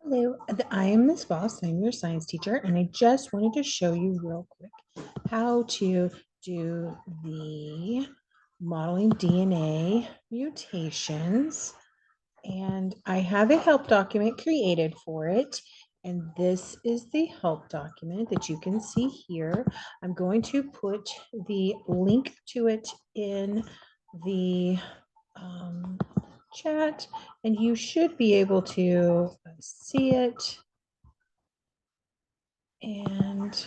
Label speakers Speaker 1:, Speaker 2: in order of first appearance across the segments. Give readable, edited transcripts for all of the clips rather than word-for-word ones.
Speaker 1: Hello, I am Miss Voss. I'm your science teacher, and I just wanted to show you real quick how to do the modeling DNA mutations. And I have a help document created for it. And this is the help document that you can see here. I'm going to put the link to it in the um, chat, and you should be able to see it. And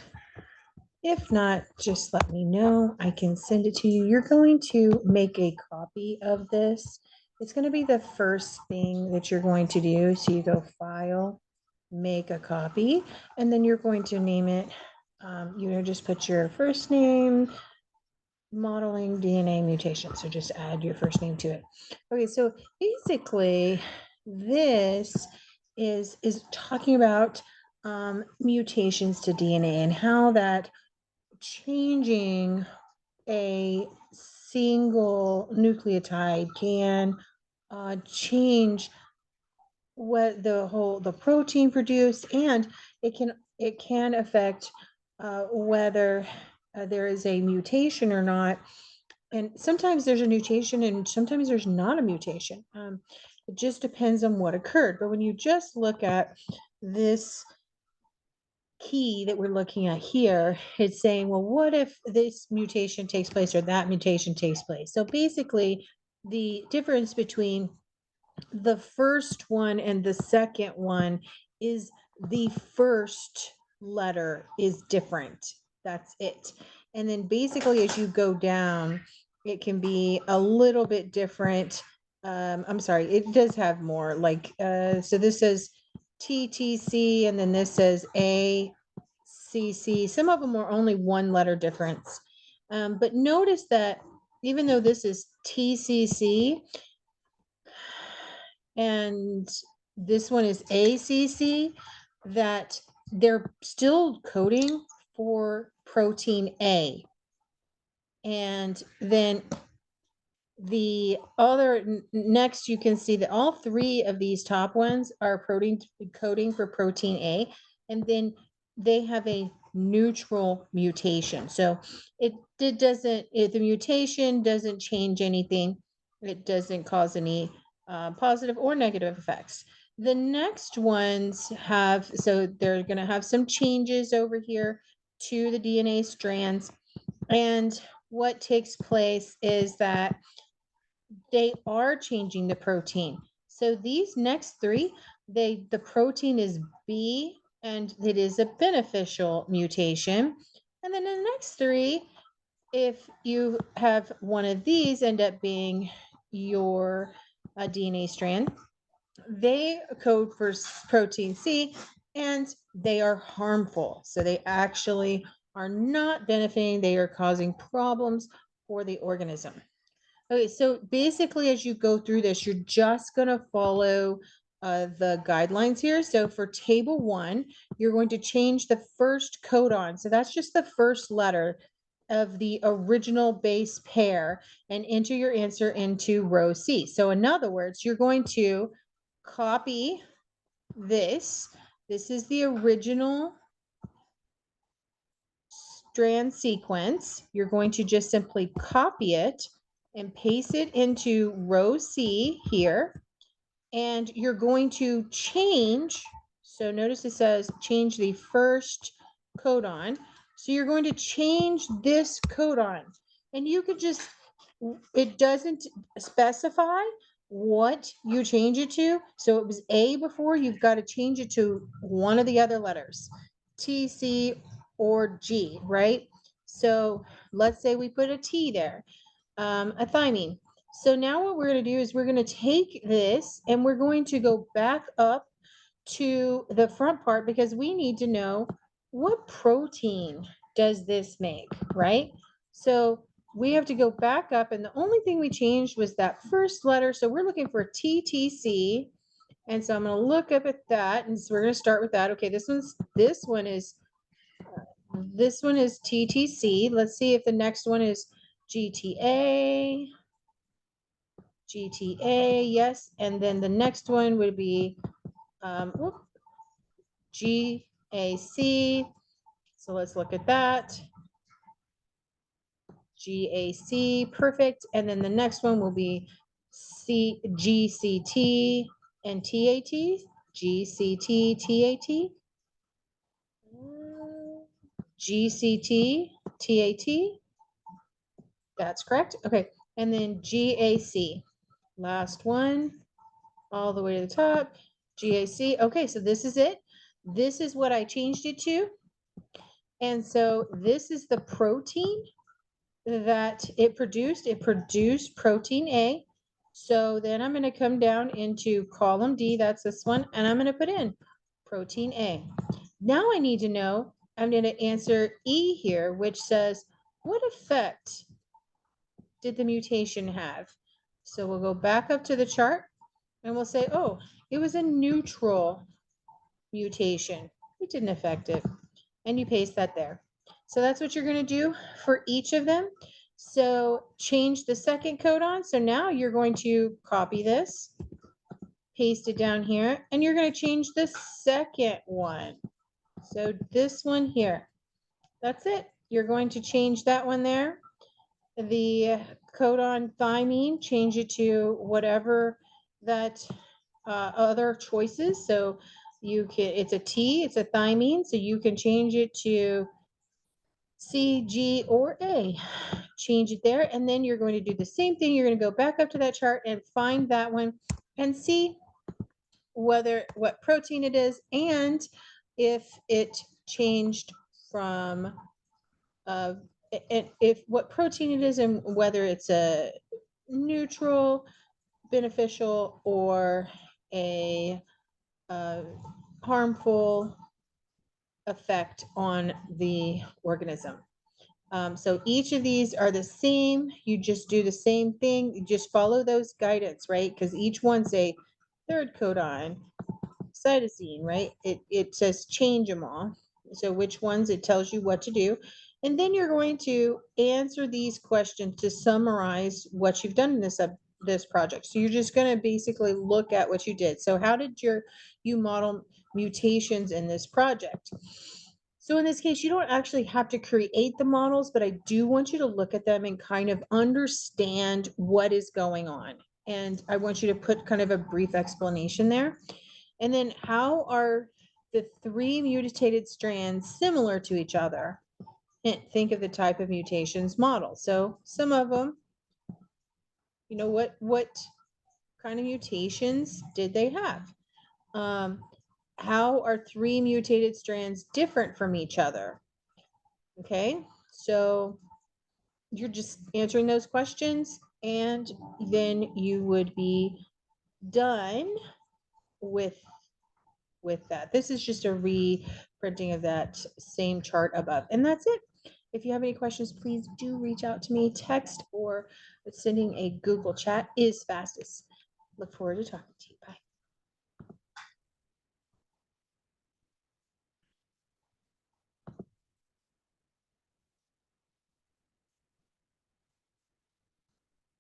Speaker 1: if not, just let me know. I can send it to you. You're going to make a copy of this. It's going to be the first thing that you're going to do. So you go File, Make a Copy, and then you're going to name it. Just put your first name, Modeling DNA Mutation. So just add your first name to it. Okay, so basically, this is talking about mutations to DNA and how that changing a single nucleotide can change what the protein produced, and it can affect whether there is a mutation or not. And sometimes there's a mutation and sometimes there's not a mutation. It just depends on what occurred. But when you just look at this key that we're looking at here, it's saying, well, what if this mutation takes place or that mutation takes place? So basically, the difference between the first one and the second one is the first letter is different. That's it. And then basically, as you go down, it can be a little bit different. I'm sorry, it does have more. So this says TTC, and then this says ACC. Some of them are only one letter difference. But notice that even though this is TCC, and this one is ACC, that they're still coding for protein A. And then the other next, you can see that all three of these top ones are protein coding for protein A, and then they have a neutral mutation. So it doesn't, if the mutation doesn't change anything, it doesn't cause any positive or negative effects. The next ones have, so they're going to have some changes over here to the DNA strands. And what takes place is that they are changing the protein. So these next three, the protein is B, and it is a beneficial mutation. And then the next three, if you have one of these end up being your DNA strand, they code for protein C, and they are harmful. So they actually are not benefiting, they are causing problems for the organism. Okay, so basically, as you go through this, you're just going to follow the guidelines here. So for table 1, you're going to change the first codon. So that's just the first letter of the original base pair and enter your answer into row C. So in other words, you're going to copy this. This is the original strand sequence. You're going to just simply copy it and paste it into row C here. And you're going to change. So notice it says change the first codon. So you're going to change this codon. And you could just, it doesn't specify what you change it to. So it was A before, you've got to change it to one of the other letters, T, C, or G, right? So let's say we put a T there, a thymine. So now what we're going to do is we're going to take this and we're going to go back up to the front part because we need to know what protein does this make, right? So we have to go back up, and the only thing we changed was that first letter. So we're looking for TTC. And so I'm going to look up at that, and so we're going to start with that. Okay, this one is TTC. Let's see if the next one is GTA. GTA, yes. And then the next one would be GAC. So let's look at that. GAC, perfect. And then the next one will be GCT and TAT. GCT, TAT. GCT, TAT. That's correct. Okay. And then GAC. Last one, all the way to the top. GAC. Okay, so this is it. This is what I changed it to. And so this is the protein that it produced. It produced protein A. So then I'm going to come down into column D, that's this one, and I'm going to put in protein A. Now I need to know, I'm going to answer E here, which says, what effect did the mutation have? So we'll go back up to the chart and we'll say, oh, it was a neutral mutation. It didn't affect it. And you paste that there. So that's what you're going to do for each of them. So change the second codon. So now you're going to copy this, paste it down here, and you're going to change the second one. So this one here, that's it. You're going to change that one there. The codon thymine, change it to whatever that other choices. So you can, it's a T, it's a thymine, so you can change it to C, G, or A. Change it there, and then you're going to do the same thing. You're going to go back up to that chart and find that one and see what protein it is and if it changed from if what protein it is and whether it's a neutral, beneficial, or a harmful effect on the organism. So each of these are the same. You just do the same thing. You just follow those guidance, right? Because each one's a third codon, cytosine, right? It says change them all. So which ones, it tells you what to do. And then you're going to answer these questions to summarize what you've done in this project. So you're just going to basically look at what you did. So how did you model mutations in this project? So in this case, you don't actually have to create the models, but I do want you to look at them and kind of understand what is going on. And I want you to put kind of a brief explanation there. And then how are the three mutated strands similar to each other? And think of the type of mutations model. So some of them, you know, what kind of mutations did they have? How are three mutated strands different from each other? Okay, so you're just answering those questions and then you would be done with that. This is just a reprinting of that same chart above, and that's it. If you have any questions, please do reach out to me. Text or sending a Google chat is fastest. Look forward to talking to you. Bye.